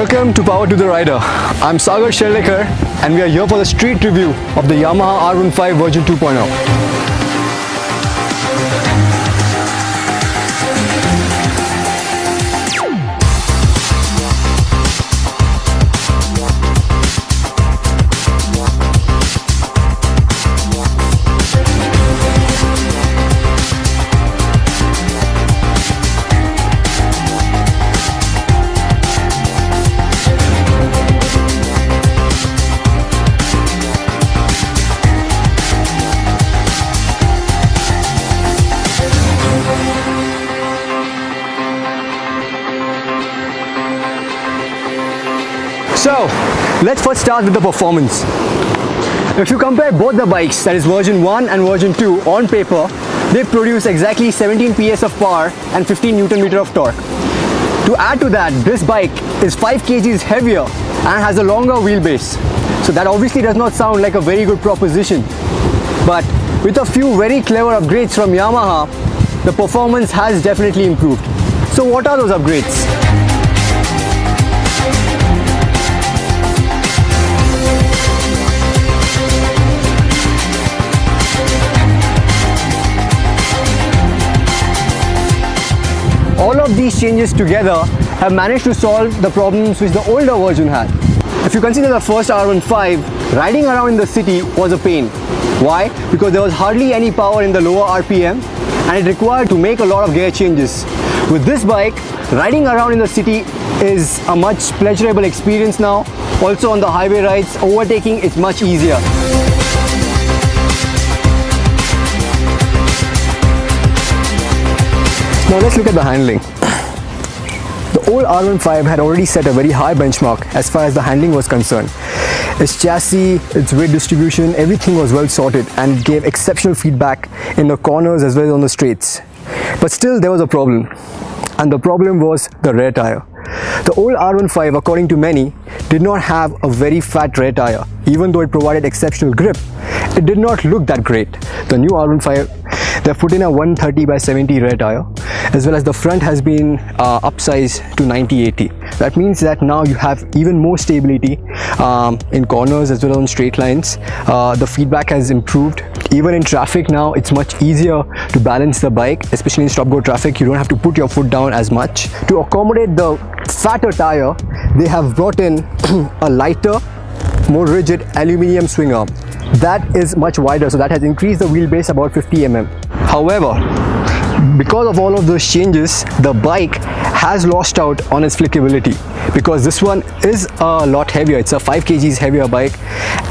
Welcome to Power to the Rider. I'm Sagar Sherlekar and we are here for the street review of the Yamaha R15 version 2.0. So, let's first start with the performance. If you compare both the bikes, that is version 1 and version 2 on paper, they produce exactly 17 PS of power and 15 Nm of torque. To add to that, this bike is 5 kgs heavier and has a longer wheelbase. So that obviously does not sound like a very good proposition. But with a few very clever upgrades from Yamaha, the performance has definitely improved. So what are those upgrades? All of these changes together have managed to solve the problems which the older version had. If you consider the first R15, riding around in the city was a pain. Why? Because there was hardly any power in the lower RPM and it required to make a lot of gear changes. With this bike, riding around in the city is a much pleasurable experience now. Also on the highway rides, overtaking is much easier. Now let's look at the handling. The old R15 had already set a very high benchmark as far as the handling was concerned. Its chassis, its weight distribution, everything was well sorted and gave exceptional feedback in the corners as well as on the straights. But still there was a problem, and the problem was the rear tire. The old R15, according to many, did not have a very fat rear tire. Even though it provided exceptional grip, it did not look that great. The new R15, they've put in a 130/70 rear tire, as well as the front has been upsized to 90/80. That means that now you have even more stability in corners as well as on straight lines. The feedback has improved. Even in traffic now, it's much easier to balance the bike, especially in stop-go traffic. You don't have to put your foot down as much. To accommodate the fatter tire, they have brought in a lighter, more rigid aluminium swing arm. That is much wider, so that has increased the wheelbase about 50 mm. However, because of all of those changes, the bike has lost out on its flickability, because this one is a lot heavier. It's a 5 kgs heavier bike,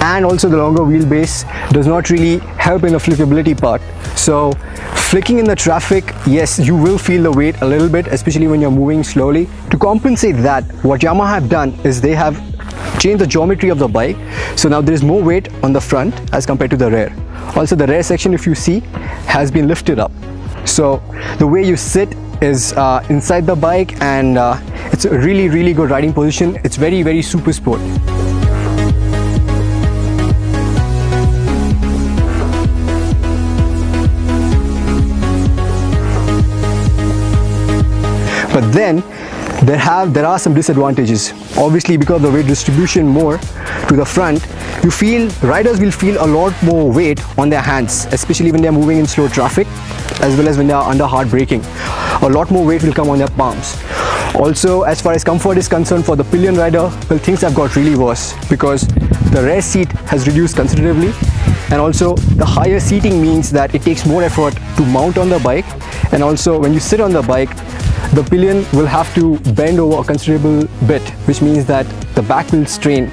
and also the longer wheelbase does not really help in the flickability part. So flicking in the traffic, yes, you will feel the weight a little bit, especially when you're moving slowly. To compensate that, what Yamaha have done is they have changed the geometry of the bike. So now there is more weight on the front as compared to the rear. Also the rear section, if you see, has been lifted up. So the way you sit is inside the bike, and it's a really good riding position. It's very super sport. But then there are some disadvantages. Obviously, because of the weight distribution more to the front, riders will feel a lot more weight on their hands, especially when they are moving in slow traffic, as well as when they are under hard braking. A lot more weight will come on their palms. Also, as far as comfort is concerned for the pillion rider, well, things have got really worse, because the rear seat has reduced considerably, and also the higher seating means that it takes more effort to mount on the bike, and also when you sit on the bike, the pillion will have to bend over a considerable bit, which means that the back will strain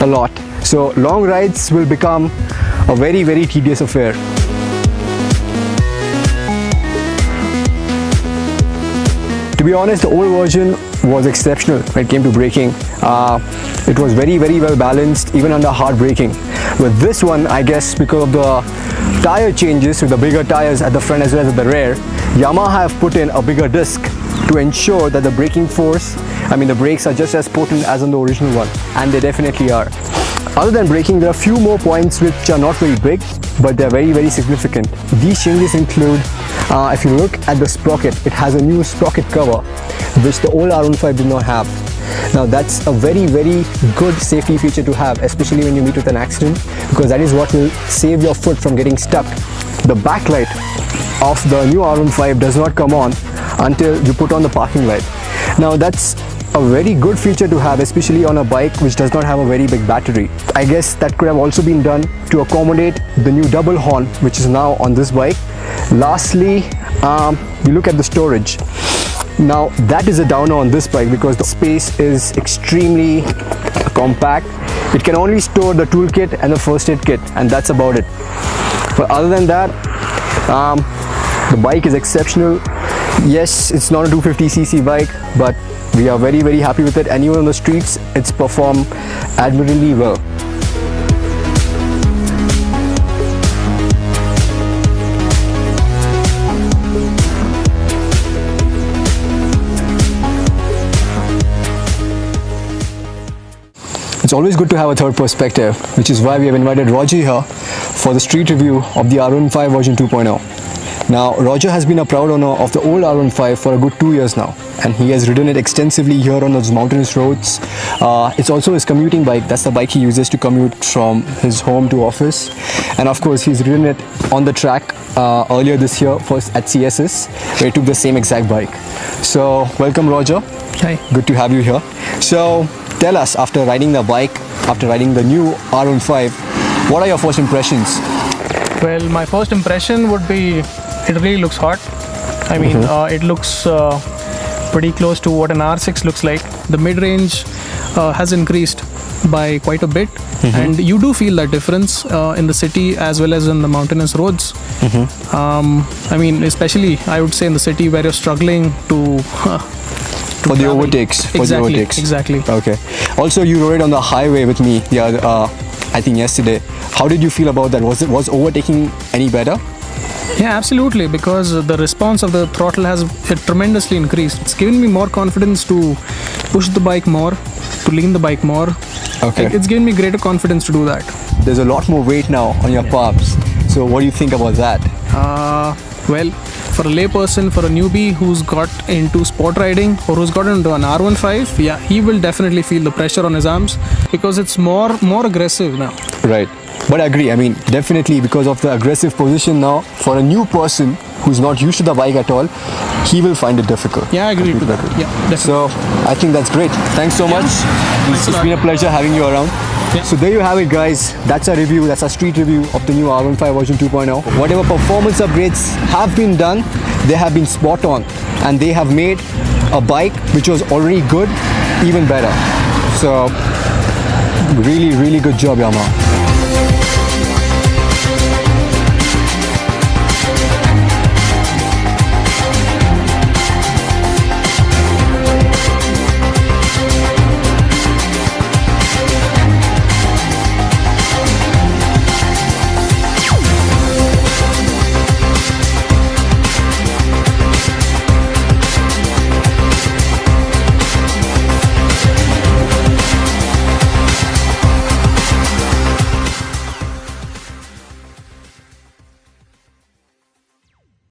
a lot. So long rides will become a very tedious affair. To be honest, the old version was exceptional when it came to braking. It was very well balanced, even under hard braking. With this one, I guess because of the tire changes with the bigger tires at the front as well as at the rear, Yamaha have put in a bigger disc to ensure that the braking force, the brakes are just as potent as on the original one, and they definitely are. Other than braking, there are a few more points which are not very big, but they're very significant. These changes include, if you look at the sprocket, it has a new sprocket cover which the old R15 did not have. Now that's a very good safety feature to have, especially when you meet with an accident, because that is what will save your foot from getting stuck. The backlight of the new R15 does not come on until you put on the parking light. Now that's a very good feature to have, especially on a bike which does not have a very big battery. I guess that could have also been done to accommodate the new double horn which is now on this bike. Lastly, you look at the storage. Now that is a downer on this bike because the space is extremely compact. It can only store the toolkit and the first aid kit, and that's about it. But other than that, the bike is exceptional. Yes, it's not a 250cc bike, but we are very happy with it, and even on the streets it's performed admirably well. It's always good to have a third perspective, which is why we have invited Roger here for the street review of the R15 version 2.0. Now, Roger has been a proud owner of the old R15 for a good 2 years now, and he has ridden it extensively here on those mountainous roads. It's also his commuting bike. That's the bike he uses to commute from his home to office. And of course, he's ridden it on the track earlier this year first at CSS, where he took the same exact bike. So, welcome Roger. Hi. Good to have you here. So, tell us, after riding the bike, after riding the new R15, what are your first impressions? Well, my first impression would be it really looks hot. I mean, it looks pretty close to what an R6 looks like. The mid-range has increased by quite a bit, and you do feel that difference in the city as well as in the mountainous roads. I mean, especially I would say in the city where you're struggling to for the overtakes. Exactly. Okay. Also, you rode it on the highway with me I think yesterday. How did you feel about that? Was overtaking any better? Yeah, absolutely, because the response of the throttle has tremendously increased. It's given me more confidence to push the bike more, to lean the bike more. Okay. It's given me greater confidence to do that. There's a lot more weight now on your palms. So what do you think about that? Well, for a layperson, for a newbie who's got into sport riding or who's got into an R15, yeah, he will definitely feel the pressure on his arms because it's more aggressive now. Right. But I agree, I mean, definitely because of the aggressive position now, for a new person who's not used to the bike at all, he will find it difficult. Yeah, I agree to that. Yeah, definitely. So, I think that's great. Thanks so much. It's been a pleasure having you around. Yeah. So there you have it, guys. That's our review, that's our street review of the new R15 version 2.0. Whatever performance upgrades have been done, they have been spot on. And they have made a bike which was already good, even better. So, really good job, Yamaha.